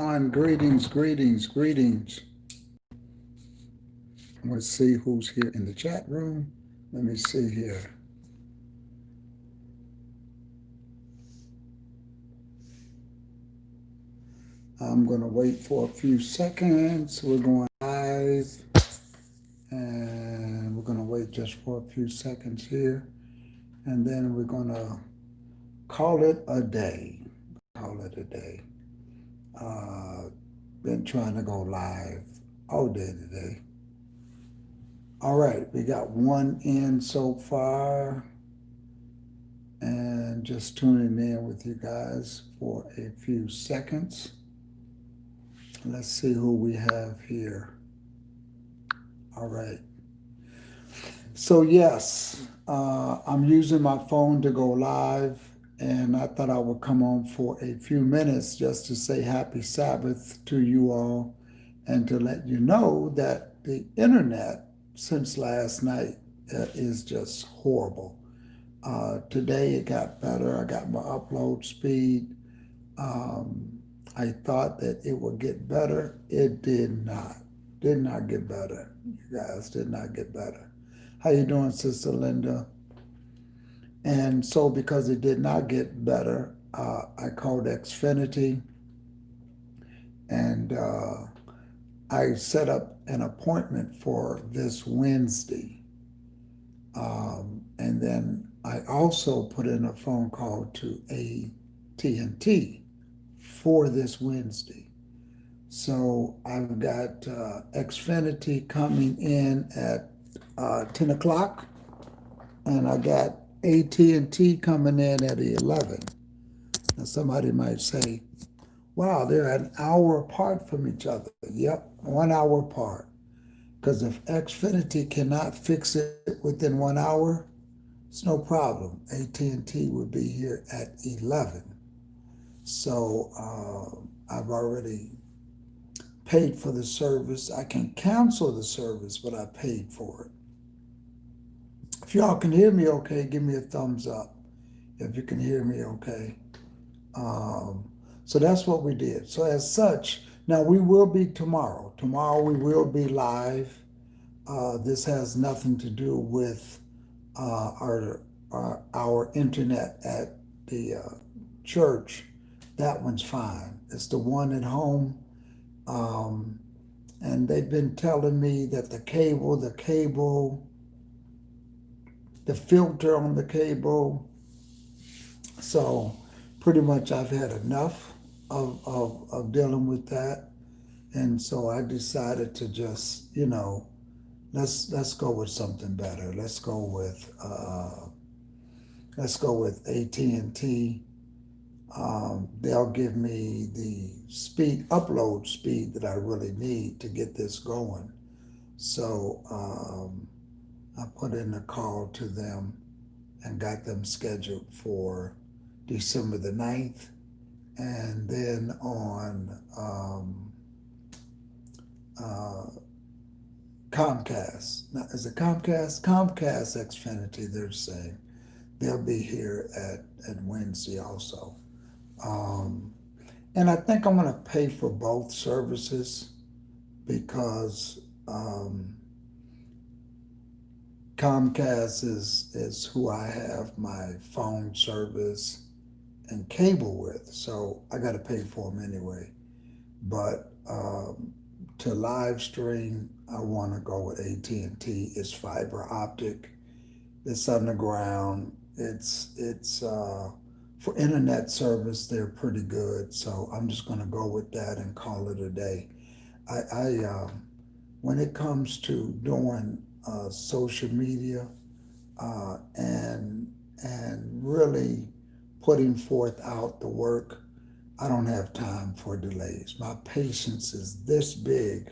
Greetings, greetings, greetings. Let's see who's here in the chat room. Let me see here. I'm going to wait for a few seconds. We're going live and we're going to wait just for a few seconds here. And then we're going to call it a day. Call it a day. Uh, been trying to go live all day today. All right, we got one in so far. And just tuning in with you guys for a few seconds. Let's see who we have here. All right. So, yes, I'm using my phone to go live, and I thought I would come on for a few minutes just to say happy Sabbath to you all and to let you know that the internet since last night is just horrible. Today it got better. I got my upload speed. Um, I thought that it would get better. It did not. Did not get better. You guys did not get better. How you doing, Sister Linda? And so because it did not get better, I called Xfinity and I set up an appointment for this Wednesday. And then I also put in a phone call to AT&T for this Wednesday. So I've got Xfinity coming in at 10 o'clock, and I got AT&T coming in at 11. Now somebody might say, wow, they're an hour apart from each other. Yep, 1 hour apart. Because if Xfinity cannot fix it within 1 hour, it's no problem. AT&T would be here at 11. So I've already paid for the service. I can cancel the service, but I paid for it. If y'all can hear me okay, give me a thumbs up. If you can hear me okay. Um, so that's what we did. So as such, now we will be tomorrow. Tomorrow we will be live. This has nothing to do with our internet at the church. That one's fine. It's the one at home. Um, and they've been telling me that the filter on the cable. So pretty much I've had enough of dealing with that. And so I decided to just, let's go with something better. Let's go with AT&T. They'll give me the upload speed that I really need to get this going. So I put in a call to them and got them scheduled for December the 9th. And then on uh, Comcast. Now, is it Comcast? Comcast Xfinity, they're saying. They'll be here at Wednesday also. Um, and I think I'm going to pay for both services because Comcast is who I have my phone service and cable with. So I got to pay for them anyway. But to live stream, I want to go with AT&T. It's fiber optic. It's underground. It's for internet service. They're pretty good. So I'm just going to go with that and call it a day. I when it comes to doing social media and really putting forth out the work, I don't have time for delays. My patience is this big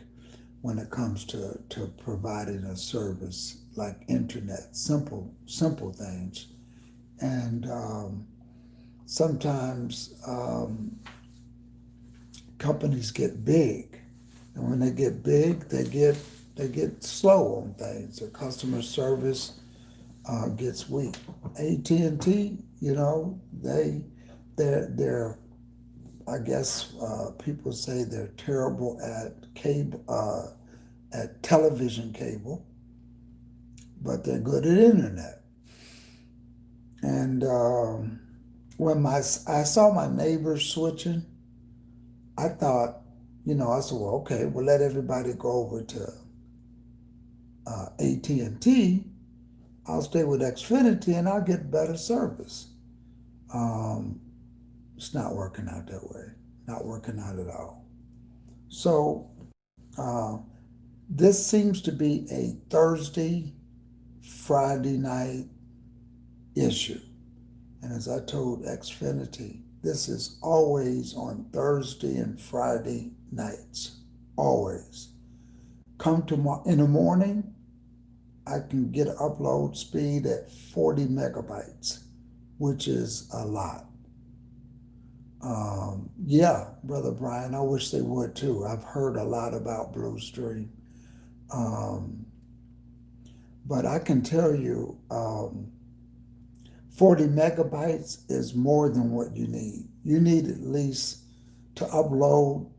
when it comes to providing a service like internet, simple things. And sometimes companies get big, and when they get big, they get slow on things. The customer service gets weak. AT&T, they're I guess people say they're terrible at cable, at television cable, but they're good at internet. And when I saw my neighbors switching, I thought, I said, well, okay, we'll let everybody go over to AT&T. I'll stay with Xfinity and I'll get better service. Um, it's not working out that way. Not working out at all. So uh, this seems to be a Thursday, Friday night issue. And as I told Xfinity, this is always on Thursday and Friday nights. Always. Come to in the morning, I can get upload speed at 40 megabytes, which is a lot. Yeah, Brother Brian, I wish they would too. I've heard a lot about Bluestream. Um, but I can tell you, 40 megabytes is more than what you need. You need at least to upload,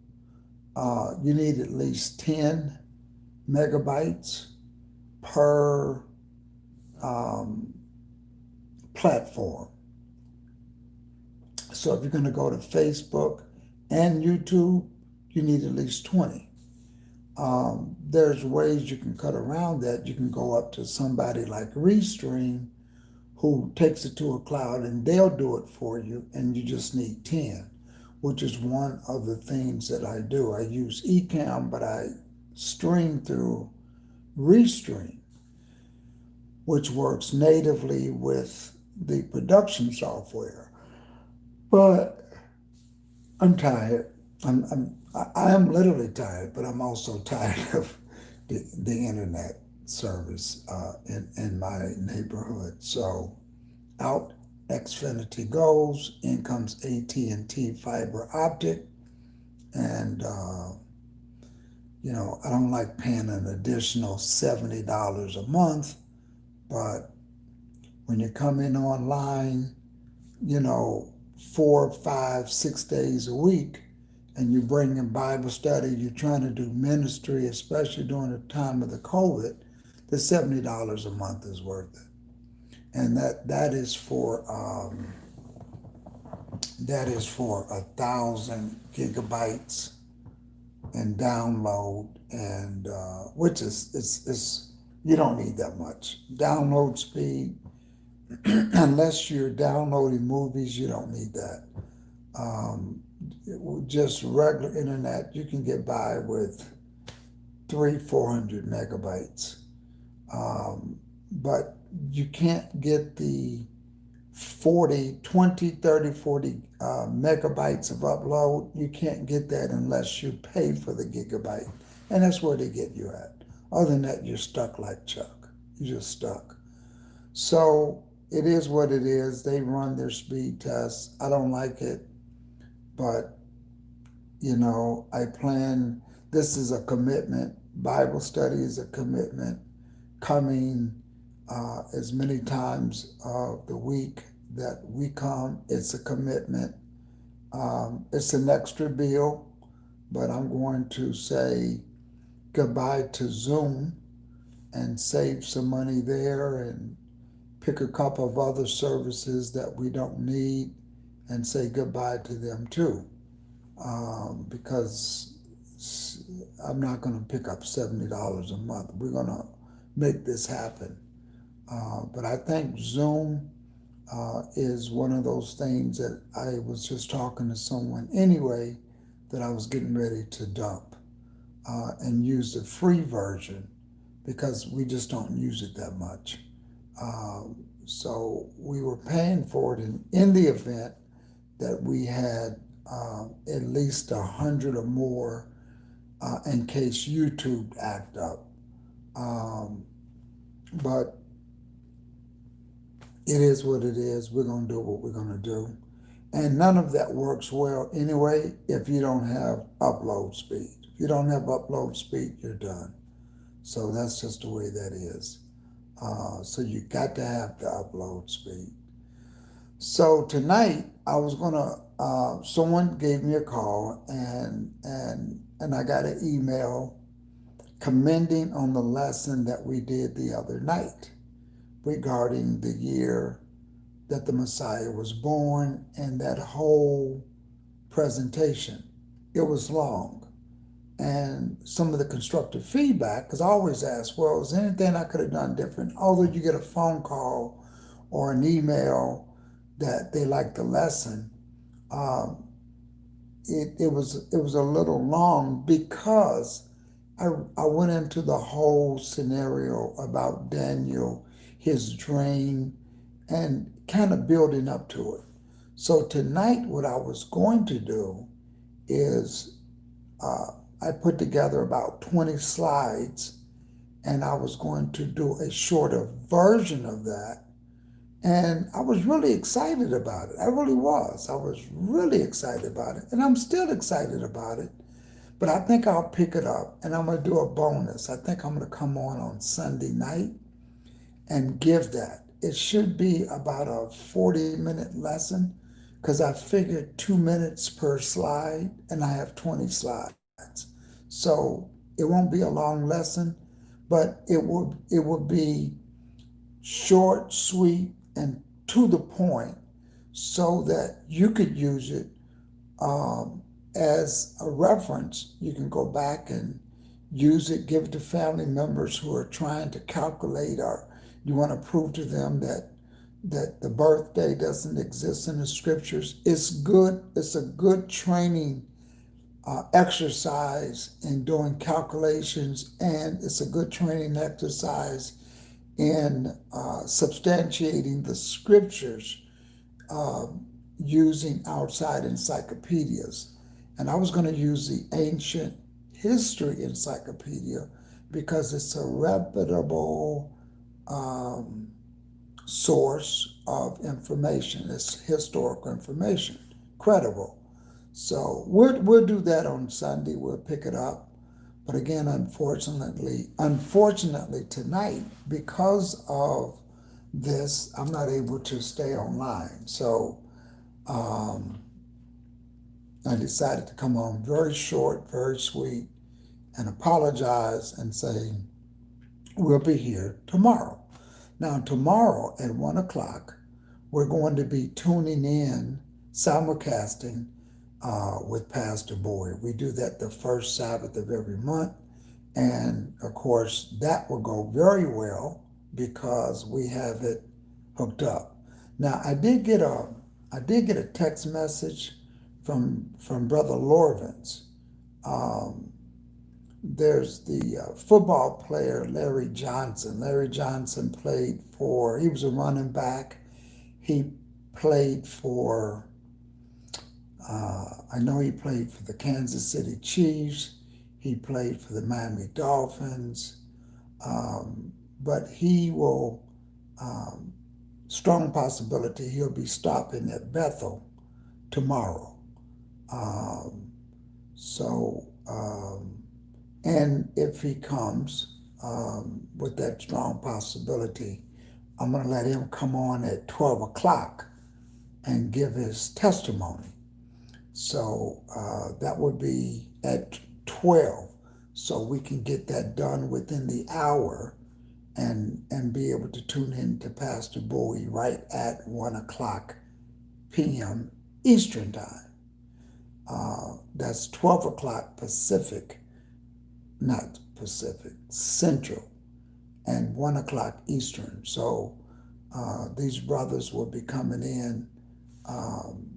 you need at least 10 megabytes per um, platform. So if you're going to go to Facebook and YouTube, you need at least 20. There's ways you can cut around that. You can go up to somebody like Restream who takes it to a cloud and they'll do it for you, and you just need 10, which is one of the things that I do. I use Ecamm, but I stream through Restream, which works natively with the production software. But I'm tired. I am literally tired, but I'm also tired of the internet service in my neighborhood. So out Xfinity goes, in comes AT&T fiber optic, and I don't like paying an additional $70 a month, but when you come in online, 4, 5, 6 days a week, and you bring in Bible study, you're trying to do ministry, especially during the time of the COVID, the $70 a month is worth it. And that is for 1,000 gigabytes and download, and which is it's you don't need that much download speed. Unless you're downloading movies, you don't need that. Just regular internet, you can get by with 400 megabytes. But you can't get the 40, 20, 30, 40 megabytes of upload. You can't get that unless you pay for the gigabyte. And that's where they get you at. Other than that, you're stuck like Chuck. You're just stuck. So it is what it is. They run their speed tests. I don't like it, but I plan. This is a commitment. Bible study is a commitment. Coming as many times of the week that we come, it's a commitment. It's an extra bill, but I'm going to say goodbye to Zoom and save some money there, and pick a couple of other services that we don't need and say goodbye to them too. Because I'm not going to pick up $70 a month. We're going to make this happen. But I think Zoom is one of those things that I was just talking to someone anyway that I was getting ready to dump and use the free version because we just don't use it that much. So we were paying for it in the event that we had at least 100 or more in case YouTube act up. But it is what it is. We're going to do what we're going to do. And none of that works well anyway if you don't have upload speed. If you don't have upload speed, you're done. So that's just the way that is. So you got to have the upload speed. So tonight I was gonna. Someone gave me a call, and I got an email commending on the lesson that we did the other night regarding the year that the Messiah was born and that whole presentation. It was long. And some of the constructive feedback, because I always ask, well, is there anything I could have done different? Although you get a phone call or an email that they like the lesson, um, it was a little long because I went into the whole scenario about Daniel, his dream, and kind of building up to it. So tonight, what I was going to do is uh, I put together about 20 slides, and I was going to do a shorter version of that. And I was really excited about it. I really was. I was really excited about it. And I'm still excited about it. But I think I'll pick it up and I'm going to do a bonus. I think I'm going to come on Sunday night and give that. It should be about a 40-minute lesson because I figured 2 minutes per slide and I have 20 slides. So it won't be a long lesson, but it would be short, sweet, and to the point so that you could use it um, as a reference. You can go back and use it, give it to family members who are trying to calculate, or you want to prove to them that the birthday doesn't exist in the scriptures. It's good. It's a good training exercise in doing calculations, and it's a good training exercise in substantiating the scriptures um, using outside encyclopedias. And I was going to use the Ancient History Encyclopedia because it's a reputable um, source of information. It's historical information, credible. So we'll do that on Sunday. We'll pick it up. But again, unfortunately tonight, because of this, I'm not able to stay online. So um, I decided to come on very short, very sweet, and apologize and say, we'll be here tomorrow. Now, tomorrow at 1 o'clock, we're going to be tuning in, simulcasting with Pastor Boyd. We do that the first Sabbath of every month. And of course, that will go very well because we have it hooked up. Now, I did get a text message from Brother Lorvins. Um, there's the football player Larry Johnson. Larry Johnson he was a running back. He played for, I know he played for the Kansas City Chiefs. He played for the Miami Dolphins. Um, but he will, um, strong possibility he'll be stopping at Bethel tomorrow. Um, so, and if he comes with that strong possibility, I'm going to let him come on at 12 o'clock and give his testimony. So that would be at 12. So we can get that done within the hour and be able to tune in to Pastor Bowie right at 1 o'clock p.m. Eastern Time. That's 12 o'clock Pacific, not Pacific, Central, and 1 o'clock Eastern. So these brothers will be coming in um,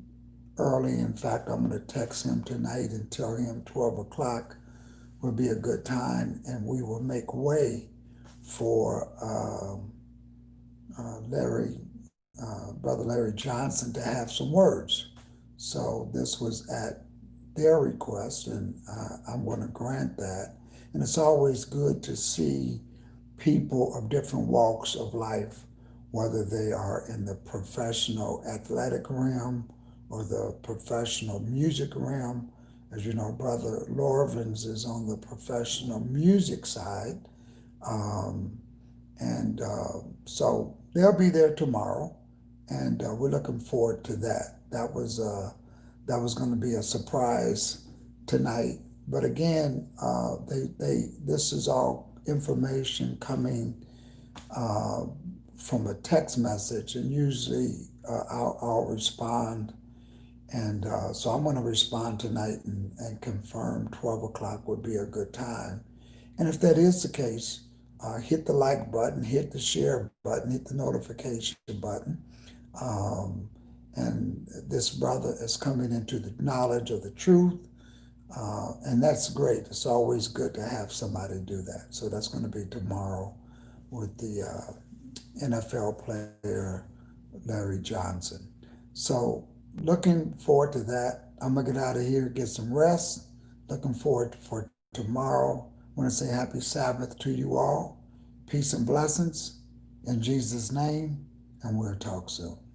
early. In fact, I'm going to text him tonight and tell him 12 o'clock will be a good time, and we will make way for Brother Larry Johnson to have some words. So this was at their request, and I'm going to grant that. And it's always good to see people of different walks of life, whether they are in the professional athletic realm or the professional music realm. As you know, Brother Lorvins is on the professional music side. Um, and so they'll be there tomorrow. and we're looking forward to that. That was going to be a surprise tonight. But again, they this is all information coming uh, from a text message, and usually I'll respond. And so I'm going to respond tonight and confirm 12 o'clock would be a good time. And if that is the case, hit the like button, hit the share button, hit the notification button. Um, and this brother is coming into the knowledge of the truth. And that's great. It's always good to have somebody do that. So that's going to be tomorrow with the NFL player Larry Johnson. So looking forward to that. I'm gonna get out of here, get some rest. Looking forward for tomorrow. I want to say happy Sabbath to you all. Peace and blessings in Jesus' name, and we'll talk soon.